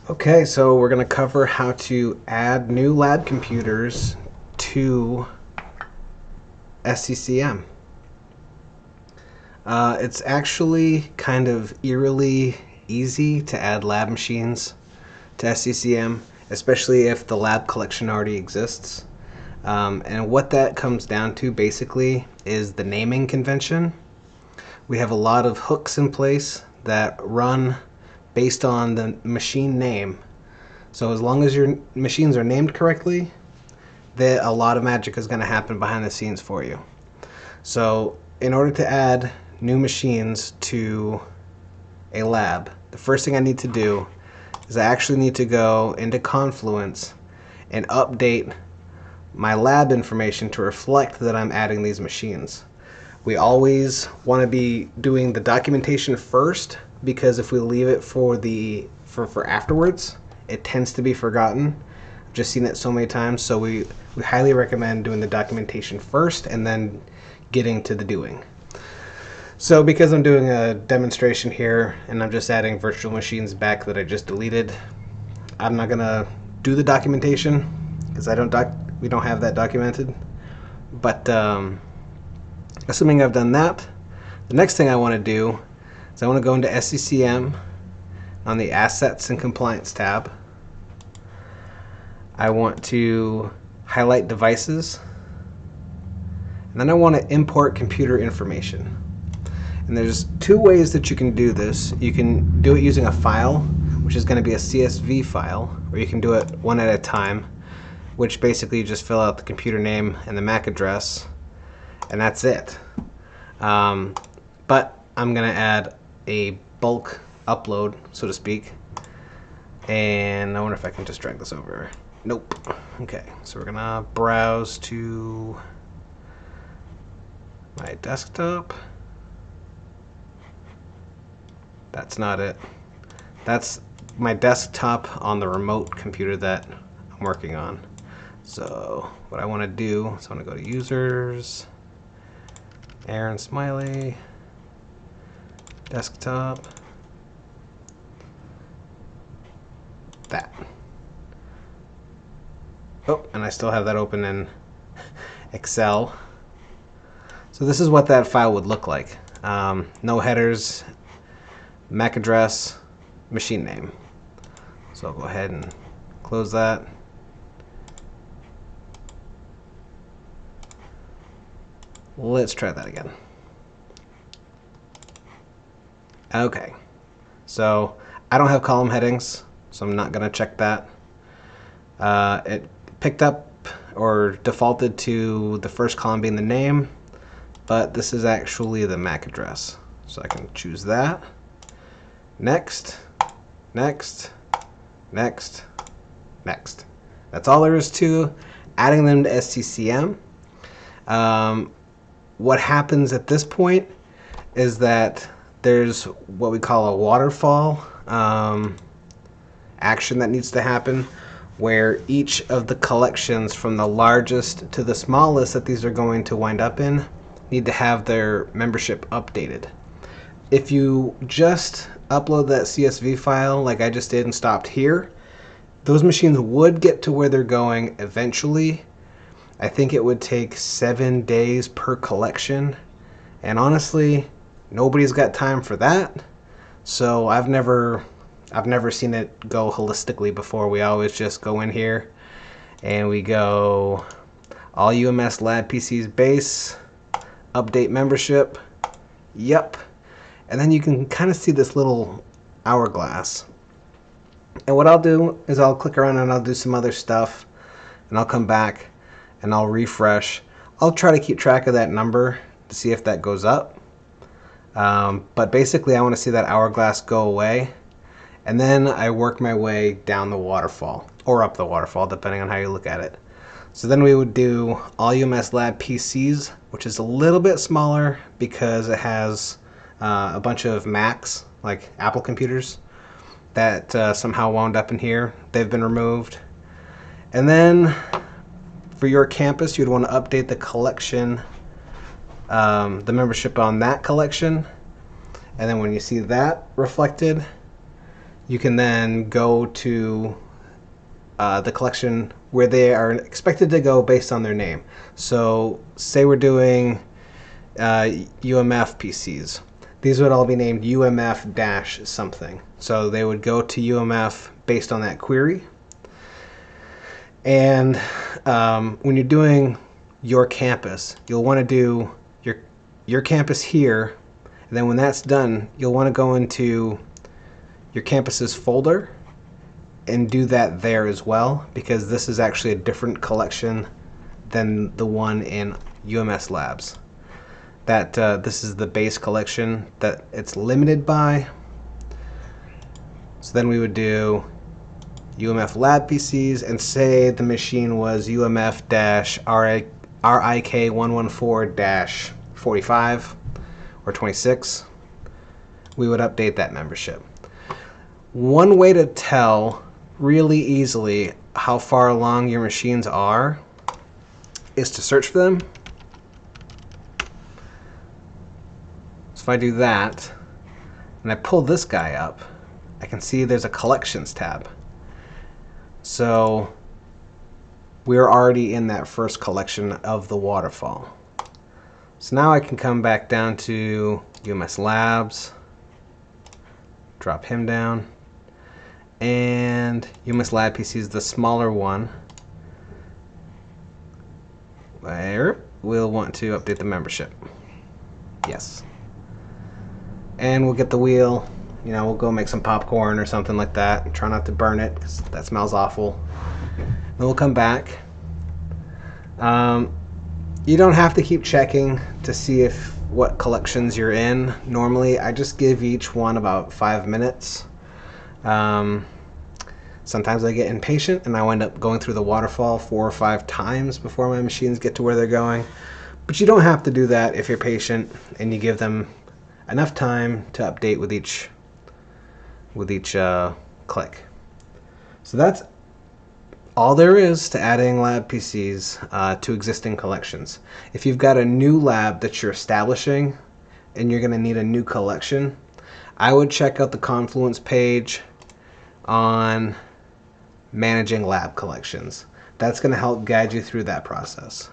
Okay, so we're going to cover how to add new lab computers to SCCM. It's actually kind of eerily easy to add lab machines to SCCM, especially if the lab collection already exists. And what that comes down to basically is the naming convention. We have a lot of hooks in place that run based on the machine name. So as long as your machines are named correctly, a lot of magic is going to happen behind the scenes for you. So in order to add new machines to a lab, the first thing I need to do is I actually need to go into Confluence and update my lab information to reflect that I'm adding these machines. We always want to be doing the documentation first, because if we leave it for afterwards, it tends to be forgotten. I've just seen it so many times, so we highly recommend doing the documentation first and then getting to the doing. So because I'm doing a demonstration here and I'm just adding virtual machines back that I just deleted, I'm not gonna do the documentation because we don't have that documented. But assuming I've done that, the next thing I want to do is I want to go into SCCM on the Assets and Compliance tab. I want to highlight Devices, and then I want to import computer information. And there's two ways that you can do this. You can do it using a file, which is going to be a CSV file, or you can do it one at a time, which basically you just fill out the computer name and the MAC address, and that's it. But I'm going to add a bulk upload, so to speak, and I wonder if I can just drag this over. Nope. Okay, so we're going to browse to my desktop. That's not it. That's my desktop on the remote computer that I'm working on. So what I want to do is I want to go to Users, Aaron Smiley, Desktop, that. Oh, and I still have that open in Excel. So this is what that file would look like. No headers, MAC address, machine name. So I'll go ahead and close that. Let's try that again. Okay, so I don't have column headings, so I'm not going to check that. It picked up or defaulted to the first column being the name, but this is actually the MAC address. So I can choose that. Next, next, next, next. That's all there is to adding them to SCCM. What happens at this point is that there's what we call a waterfall action that needs to happen, where each of the collections from the largest to the smallest that these are going to wind up in need to have their membership updated. If you just upload that CSV file like I just did and stopped here, those machines would get to where they're going eventually. I think it would take 7 days per collection, and honestly, nobody's got time for that. So I've never seen it go holistically before. We always just go in here and we go all UMS lab PCs base, update membership, yep. And then you can kind of see this little hourglass. And what I'll do is I'll click around and I'll do some other stuff, and I'll come back and I'll refresh. I'll try to keep track of that number to see if that goes up. But basically I want to see that hourglass go away, and then I work my way down the waterfall, or up the waterfall, depending on how you look at it. So then we would do all UMS lab PCs, which is a little bit smaller because it has a bunch of Macs, like Apple computers, that somehow wound up in here. They've been removed. And then for your campus, you'd want to update the collection, the membership on that collection. And then when you see that reflected, you can then go to the collection where they are expected to go based on their name. So say we're doing UMF PCs. These would all be named UMF dash something. So they would go to UMF based on that query. And when you're doing your campus, you'll want to do your campus here. And then when that's done, you'll want to go into your campus's folder and do that there as well, because this is actually a different collection than the one in UMS Labs. That this is the base collection that it's limited by. So then we would do UMF Lab PCs, and say the machine was UMF-RIK114-45 or 26. We would update that membership. One way to tell really easily how far along your machines are is to search for them. So if I do that and I pull this guy up, I can see there's a collections tab. So we're already in that first collection of the waterfall. So now I can come back down to UMS Labs, drop him down, and UMS Lab PC is the smaller one. There, we'll want to update the membership. Yes. And we'll get the wheel. You know, we'll go make some popcorn or something like that and try not to burn it because that smells awful. Then we'll come back. You don't have to keep checking to see what collections you're in. Normally, I just give each one about 5 minutes. Sometimes I get impatient and I wind up going through the waterfall 4 or 5 times before my machines get to where they're going. But you don't have to do that if you're patient and you give them enough time to update with each click. So that's all there is to adding lab PCs to existing collections. If you've got a new lab that you're establishing and you're going to need a new collection, I would check out the Confluence page on managing lab collections. That's going to help guide you through that process.